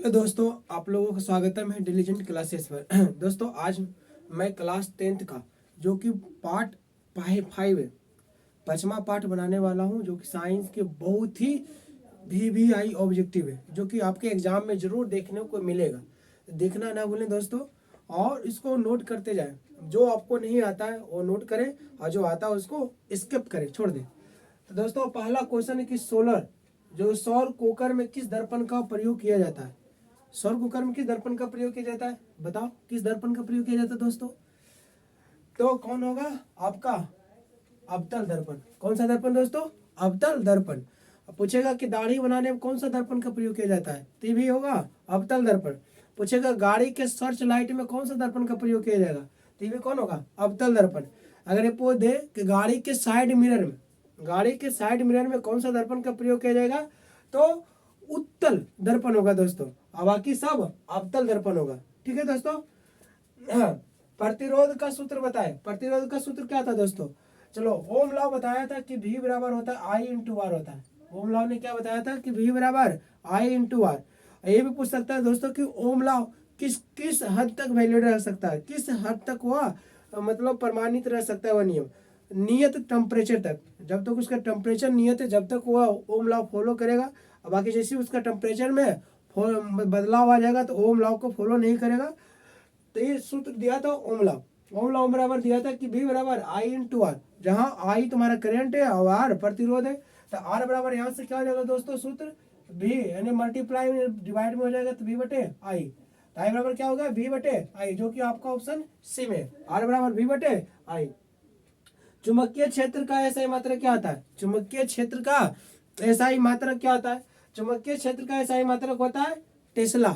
Hello दोस्तों, आप लोगों का स्वागतम है डिलीजेंट क्लासेस पर। दोस्तों, आज मैं क्लास 10th का जो कि पार्ट 5 है, पांचवा पार्ट बनाने वाला हूं, जो कि साइंस के बहुत ही VVI ऑब्जेक्टिव है, जो कि आपके एग्जाम में जरूर देखने को मिलेगा। देखना ना भूलें दोस्तों, और इसको नोट करते जाएं। जो आपको नहीं आता है वो नोट करें, और जो आता है उसको स्किप करें, छोड़ दें। तो दोस्तों, पहला क्वेश्चन है कि सौर कुकर में किस दर्पण का प्रयोग किया जाता है? सौर कुकर में किस दर्पण का प्रयोग किया जाता है? बताओ, किस दर्पण का प्रयोग किया जाता है दोस्तों? तो कौन होगा आपका? अवतल दर्पण। कौन सा दर्पण दोस्तों? अवतल दर्पण। अब पूछेगा कि दाढ़ी बनाने में कौन सा दर्पण का प्रयोग किया जाता है? तो ये भी होगा अवतल दर्पण। पूछेगा गाड़ी के सर्च लाइट में कौन सा दर्पण का प्रयोग किया जाएगा? तो ये भी कौन होगा? अवतल दर्पण। अगर ये पूछ दे कि गाड़ी के साइड मिरर में कौन सा दर्पण का प्रयोग किया जाएगा, तो उत्तल दर्पण होगा दोस्तों, और बाकी सब अवतल दर्पण होगा। ठीक है दोस्तों। हाँ, प्रतिरोध का सूत्र बताए। प्रतिरोध का सूत्र क्या था दोस्तों? चलो, ओम लॉ बताया था कि V बराबर होता है I इंटू आर होता है। ओम लॉ ने क्या बताया था कि V बराबर I इंटू आर। ये भी पूछ सकता है दोस्तों कि ओम लॉ किस किस हद तक वैलिड रह सकता है, किस हद तक वह मतलब प्रमाणित रह सकता है वह नियम। नियत टेम्परेचर तक, जब तक उसका टेम्परेचर नियत है जब तक वह ओम लॉ फॉलो करेगा। और बाकी जैसे उसका टेम्परेचर में बदलाव आ जाएगा तो ओम लॉ को फॉलो नहीं करेगा। तो ये सूत्र दिया था ओम लॉ बराबर दिया था कि V बराबर I इंटू आर, जहाँ I तुम्हारा करंट है और R प्रतिरोध है। तो R बराबर यहाँ से क्या हो जाएगा दोस्तों? सूत्र V यानी मल्टीप्लाई में डिवाइड में हो जाएगा तो V बटे I। तो I बराबर क्या होगा? V बटे I, जो कि आपका ऑप्शन सी में। R बराबर V बटे I। चुंबकीय क्षेत्र का एसआई मात्रक क्या होता है? चुंबकीय क्षेत्र का एसआई मात्रक क्या होता है? चुंबकीय क्षेत्र का एसआई मात्रक होता है टेस्ला।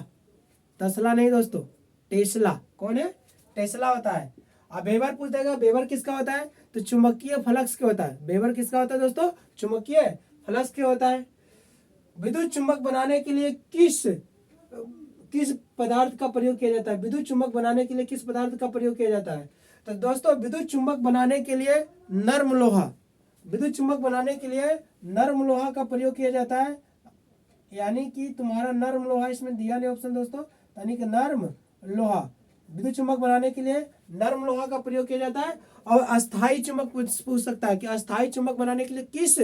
तस्ला नहीं दोस्तों, टेस्ला। कौन है? टेस्ला होता है। अब वेबर पूछ देगा, वेबर किसका होता है? तो चुंबकीय फ्लक्स के होता है। वेबर किसका होता है दोस्तों? चुंबकीय फ्लक्स के होता है। विद्युत चुंबक बनाने के लिए किस किस पदार्थ का प्रयोग किया जाता है? विद्युत चुंबक बनाने के लिए किस पदार्थ का प्रयोग किया जाता है? तो दोस्तों, विद्युत चुंबक बनाने के लिए नर्म लोहा, विद्युत चुंबक बनाने के लिए नर्म लोहा का प्रयोग किया जाता है। यानी कि तुम्हारा नर्म लोहा इसमें दिया नहीं ऑप्शन दोस्तों, यानी कि नर्म लोहा। विद्युत चुंबक बनाने के लिए नर्म लोहा का प्रयोग किया जाता है। और अस्थाई चुंबक पूछ सकता है कि अस्थाई चुंबक बनाने के लिए किस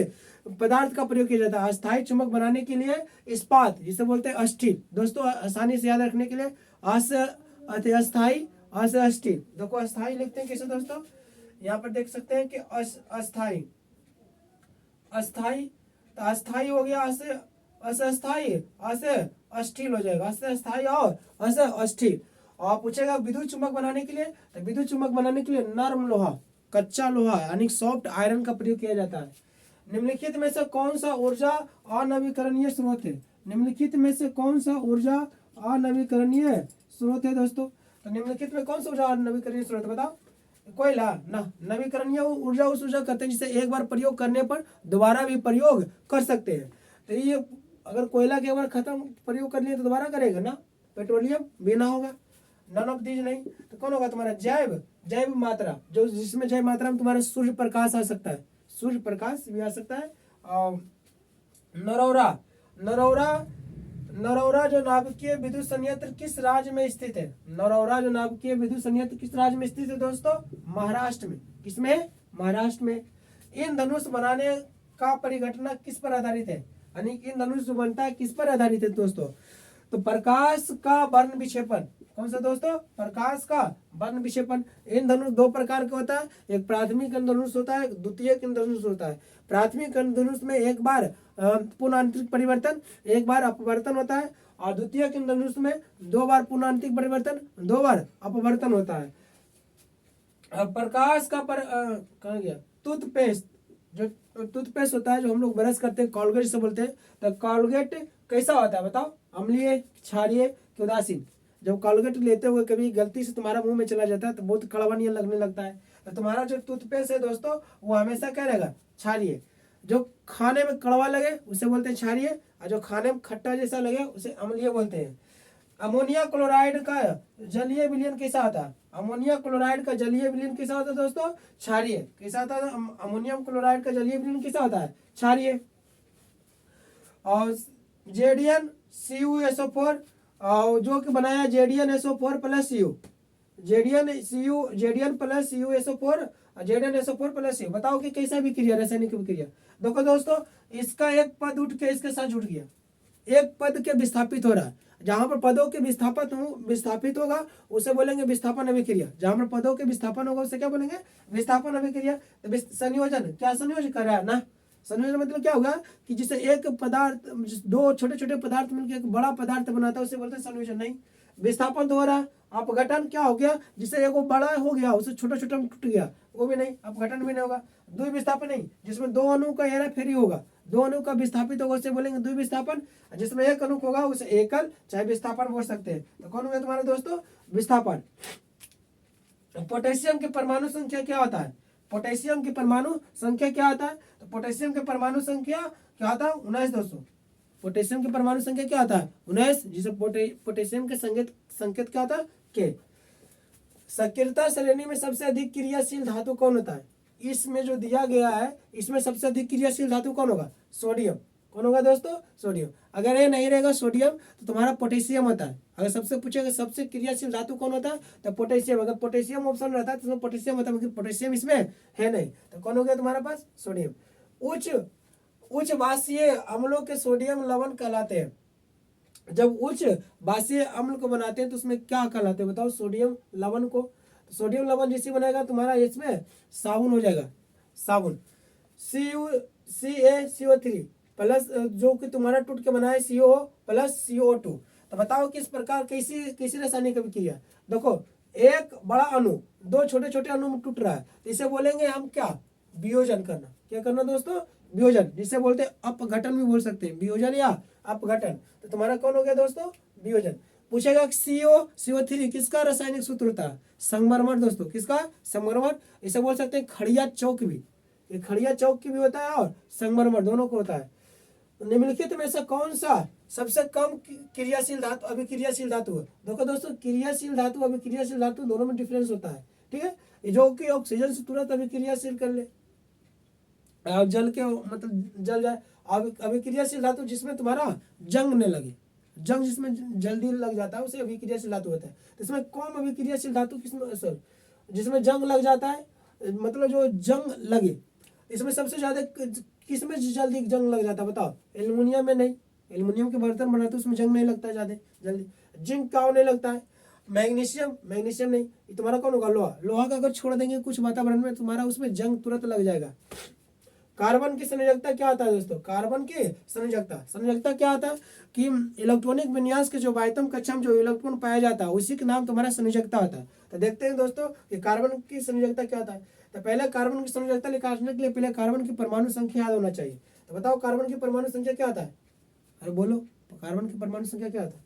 पदार्थ का प्रयोग किया जाता है? अस्थाई चुंबक बनाने के लिए इस्पात, जिसे बोलते हैं स्टील। दोस्तों, आसानी से याद रखने के लिए अस्थाई अस्टील। देखो, अस्थाई लिखते हैं कैसे दोस्तों? यहाँ पर देख सकते हैं कि अस्थाई अस्थाई, तो अस्थाई हो गया अस्थाई, असे अस्टील हो जाएगा। अस्थाई और असे अस्टील। और पूछेगा विद्युत चुंबक बनाने के लिए, तो विद्युत चुंबक बनाने के लिए नर्म लोहा, कच्चा लोहा यानी सॉफ्ट आयरन का प्रयोग किया जाता है। निम्नलिखित में से कौन सा ऊर्जा अनवीकरणीय स्रोत है? निम्नलिखित में से कौन सा ऊर्जा अनवीकरणीय स्रोत है दोस्तों? तो निम्नलिखित में कौन सा ऊर्जा अनवीकरणीय स्रोत बताओ? कोयला ना। नवीकरणीय ऊर्जा उस ऊर्जा कहते हैं जिसे एक बार प्रयोग करने पर दोबारा भी प्रयोग कर सकते हैं। तो ये अगर कोयला के एक बार खत्म प्रयोग कर लिया तो दोबारा करेगा ना? पेट्रोलियम भी ना होगा, नन ऑफ दीज नहीं। तो कौन होगा तुम्हारा? जैव मात्रा, जो जिसमें जैव मात्रा में तुम्हारा सूर्य प्रकाश आ सकता है, सूर्य प्रकाश भी आ सकता है। नरौरा नरौरा नरौरा जो नाभिकीय विद्युत संयंत्र किस राज्य में स्थित है? नरौरा जो नाभिकीय विद्युत संयंत्र किस राज्य में स्थित है दोस्तों? महाराष्ट्र में। किसमें? महाराष्ट्र में। इन धनुष बनाने का परिघटना किस पर आधारित है? यानी इन धनुष जो बनता है किस पर आधारित है दोस्तों? तो प्रकाश का वर्ण विक्षेपण। कौन सा दोस्तों? प्रकाश का वर्ण विक्षेपण। इंद्रधनुष दो प्रकार का होता है, एक प्राथमिक इंद्रधनुष होता है, द्वितीयक इंद्रधनुष होता है। प्राथमिक इंद्रधनुष में एक बार पुनः परिवर्तन, एक बार अपवर्तन होता है, और द्वितीयक इंद्रधनुष में दो बार पुनः परिवर्तन, दो बार अपवर्तन होता है। प्रकाश का कहाँ गया? टूथपेस्ट, जो टूथपेस्ट होता है जो हम लोग ब्रश करते हैं, कॉलगेट से बोलते हैं। तो कॉलगेट कैसा होता है बताओ? अम्लीय, क्षारीय कि उदासीन? जब कॉलगेट लेते हुए कभी गलती से तुम्हारा मुंह में चला जाता है तो बहुत कड़वा नहीं लगने लगता है। तो तुम्हारा जो टूथपेस्ट है दोस्तों वो हमेशा क्या रहेगा? क्षारीय। जो खाने में कड़वा लगे उसे बोलते हैं क्षारीय, और जो खाने में खट्टा जैसा लगे उसे अम्लीय बोलते हैं। अमोनिया क्लोराइड का जलीय विलयन कैसा होता है? अमोनिया क्लोराइड का जलीय विलयन कैसा होता है दोस्तों? क्षारीय। कैसा होता है अमोनियम क्लोराइड का जलीय विलयन? कैसा होता है? क्षारीय। और जेडीएन CuSO4 जो कि बनाया JdNSO4 प्लस Cu, जेडीएन plus CuSO4, JdNSO4 plus Cu। बताओ कि कैसा विक्रिया, रासायनिक विक्रिया। देखो दोस्तों, इसका एक पद उठ के इसके साथ जुड़ गया, एक पद के विस्थापित हो रहा है। जहां पर पदों के विस्थापित होगा उसे बोलेंगे विस्थापन अभिक्रिया। जहां पर पदों के विस्थापन होगा उसे क्या बोलेंगे, विस्थापन अभिक्रिया। तो संयोजन, क्या संयोजन कर रहा है ना, संयोजन मतलब क्या होगा कि जिसे एक पदार्थ, दो छोटे छोटे पदार्थ मिलकर एक बड़ा पदार्थ बनाता है उसे बोलते हैं संयोजन। नहीं, विस्थापन तो हो रहा है। अपघटन क्या हो गया, जिसे एक बड़ा हो गया उसे छोटा छोटा टूट गया, वो भी नहीं, अपघटन भी नहीं होगा। द्विविस्थापन नहीं, जिसमें दो अणु का हेरा फेरी होगा, दो अणु का विस्थापित होगा उसे बोलेंगे द्विविस्थापन। जिसमें एक अणु होगा उसे एकल चाहे विस्थापन बोल सकते हैं। तो कौन हो गया तुम्हारे दोस्तों, विस्थापन। पोटेशियम के परमाणु संख्या क्या होता है, पोटेशियम की परमाणु संख्या क्या होता है, तो पोटेशियम के परमाणु संख्या क्या होता है, 19 दोस्तों। पोटेशियम की परमाणु संख्या क्या होता है, 19, जिसे पोटेशियम के संकेत क्या होता है, के। सक्रियता श्रेणी में सबसे अधिक क्रियाशील धातु कौन होता है, इसमें जो दिया गया है इसमें सबसे अधिक क्रियाशील धातु कौन होगा, सोडियम। कौन होगा दोस्तों, सोडियम। अगर ये नहीं रहेगा सोडियम तो तुम्हारा पोटेशियम होता है। अगर सबसे पूछेगा सबसे क्रियाशील धातु कौन होता है तो पोटेशियम। अगर पोटेशियम ऑप्शन रहता है तो उसमें पोटेशियम होता है, लेकिन पोटेशियम इसमें है नहीं, तो कौन हो गया तुम्हारे पास, सोडियम। उच्च बाष्पीय अम्लों के सोडियम लवण कहलाते हैं। जब उच्च बाष्पीय अम्ल को बनाते हैं तो उसमें क्या कहलाते हैं बताओ, सोडियम लवण को। तो सोडियम लवण जैसे बनेगा तुम्हारा इसमें साबुन हो जाएगा, साबुन। CaCO3 प्लस जो कि तुम्हारा टूट के बना है CO प्लस CO2। तो बताओ किस प्रकार कैसी रासायनिक अभिक्रिया। देखो, एक बड़ा अणु दो छोटे छोटे अणु में टूट रहा है, तो इसे बोलेंगे हम क्या, वियोजन करना। क्या करना दोस्तों, वियोजन, जिसे बोलते हैं अपघटन भी बोल सकते हैं, वियोजन या अपघटन। तो तुम्हारा कौन हो गया दोस्तों, वियोजन। पूछेगा CO3 किसका रासायनिक सूत्र होता है, संगमरमर दोस्तों, किसका, संगमरमर। इसे बोल सकते हैं खड़िया चौक भी, ये खड़िया चौक की भी होता है और संगमरमर दोनों को होता है। निम्नलिखित में से कौन सा सबसे कम क्रियाशील धातु अभिक्रियाशील धातु है। देखो दोस्तों, क्रियाशील धातु अभिक्रियाशील धातु दोनों में डिफरेंस होता है, ठीक है। जो कि ऑक्सीजन से तुरंत अभिक्रियाशील कर ले, जल के मतलब जल जाए। अभिक्रियाशील धातु जिसमें तुम्हारा जंग न लगे, जंग जिसमें जल्दी लग जाता है उसे अभिक्रियाशील धातु होता है। तो इसमें कम अभिक्रियाशील धातु किसमें, सर जिसमें जंग लग जाता है, मतलब जो जंग लगे, इसमें सबसे ज्यादा किसमें जल्दी जंग लग जाता है बताओ, एल्युमिनियम में नहीं। एल्युमिनियम के बर्तन बनाते हैं उसमें जंग नहीं लगता है ज्यादा जल्दी। जिंक का नहीं लगता है। मैग्नीशियम नहीं, ये तुम्हारा कौन होगा, लोहा का अगर छोड़ देंगे कुछ वातावरण में तुम्हारा उसमें जंग तुरंत लग जाएगा। कार्बन की संयोजकता क्या होता है दोस्तों, कार्बन की संयोजकता क्या होता है कि इलेक्ट्रॉनिक विन्यास के जो वायतम कक्षा में जो इलेक्ट्रॉन पाया जाता है उसी का नाम तुम्हारा संयोजकता होता है। तो देखते हैं दोस्तों कि कार्बन की संयोजकता क्या होता है। तो पहले कार्बन की संयोजकता निकालने के लिए पहले कार्बन की परमाणु संख्या याद होना चाहिए। तो बताओ कार्बन की परमाणु संख्या क्या होता है, अरे बोलो, कार्बन की परमाणु संख्या क्या होता है,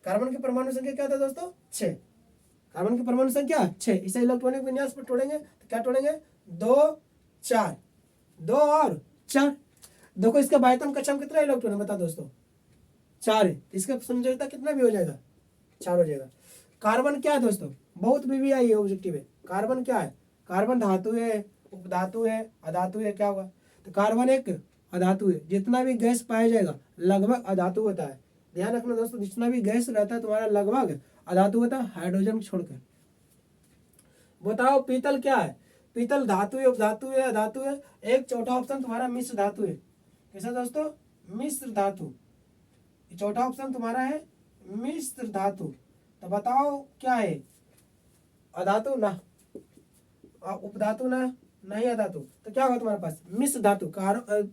कार्बन की परमाणु संख्या क्या होता है दोस्तों, 6। कार्बन की परमाणु संख्या 6। इसे इलेक्ट्रॉनिक विन्यास पर तोड़ेंगे तो क्या तोड़ेंगे, 2 4, 2 और 4। देखो इसका वायतम कक्षा में कितना इलेक्ट्रॉन है बता दोस्तों, 4 है। इसका संयोजकता कितना भी हो जाएगा, 4 हो जाएगा। कार्बन क्या है दोस्तों, बहुत BBI है ऑब्जेक्टिव है। कार्बन क्या है, कार्बन धातु है, उपधातु है, अधातु है, क्या होगा। तो कार्बन एक अधातु है। जितना भी गैस पाया जाएगा लगभग अधातु होता है। ध्यान रखना दोस्तों, जितना भी गैस रहता है तुम्हारा लगभग अधातु होता है, हाइड्रोजन छोड़कर। बताओ पीतल क्या है, पीतल धातु है, उपधातु है, अधातु है। एक चौथा ऑप्शन तुम्हारा मिश्र धातु है। कैसा दोस्तों, मिश्र धातु। चौथा ऑप्शन तुम्हारा है मिश्र धातु। तो बताओ क्या है, अधातु ना, उपधातु ना, नहीं अधातु। तो क्या होगा तुम्हारे पास, मिश्र धातु।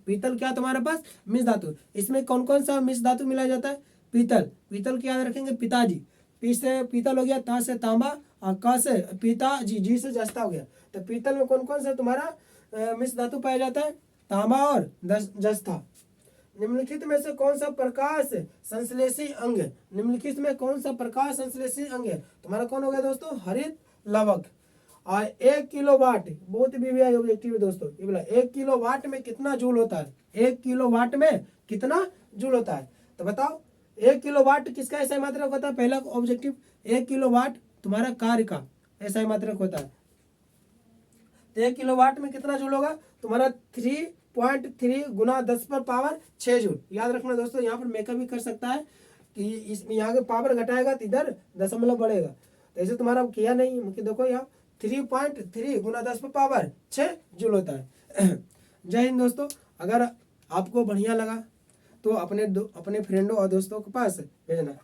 पीतल क्या तुम्हारे पास, मिश्र धातु। इसमें कौन कौन सा मिश्र धातु मिलाया जाता है, पीतल। पीतल क्या याद रखेंगे, पिताजी। पी से पीतल हो गया, ता से तांबा और क से पिताजी, जी से जस्ता हो गया। तो पीतल में कौन कौन सा तुम्हारा मिश्र धातु पाया जाता है, तांबा और जस्ता। निम्नलिखित में से कौन सा प्रकाश संश्लेषी अंग, निम्नलिखित में कौन सा प्रकाश संश्लेषी अंग है, तुम्हारा कौन हो गया दोस्तों, हरित लवक। और 1 किलोवाट, बहुत BBI ऑब्जेक्टिव है दोस्तों, ये बोला 1 किलोवाट में कितना जूल होता है, 1 किलोवाट में कितना जूल होता है। तो बताओ 1 किलोवाट किसका ऐसा मात्रक होता है, पहला ऑब्जेक्टिव 1 किलोवाट तुम्हारा कार्य का ऐसा मात्रक होता है। तो 1 किलोवाट में कितना जूल होगा तुम्हारा, 3.3 गुना 10 पर पावर 6 जूल। याद रखना दोस्तों, यहाँ पर मेकअप भी कर सकता है, कि इसमें यहाँ के पावर घटाएगा तो इधर दशमलव बढ़ेगा। तो ऐसे तुम्हारा किया नहीं कि देखो यहाँ 3.3 गुना 10⁻6 जूल होता है। जय हिंद दोस्तों। अगर आपको बढ़िया लगा तो अपने फ्रेंडों और दोस्तों के पास भेजना।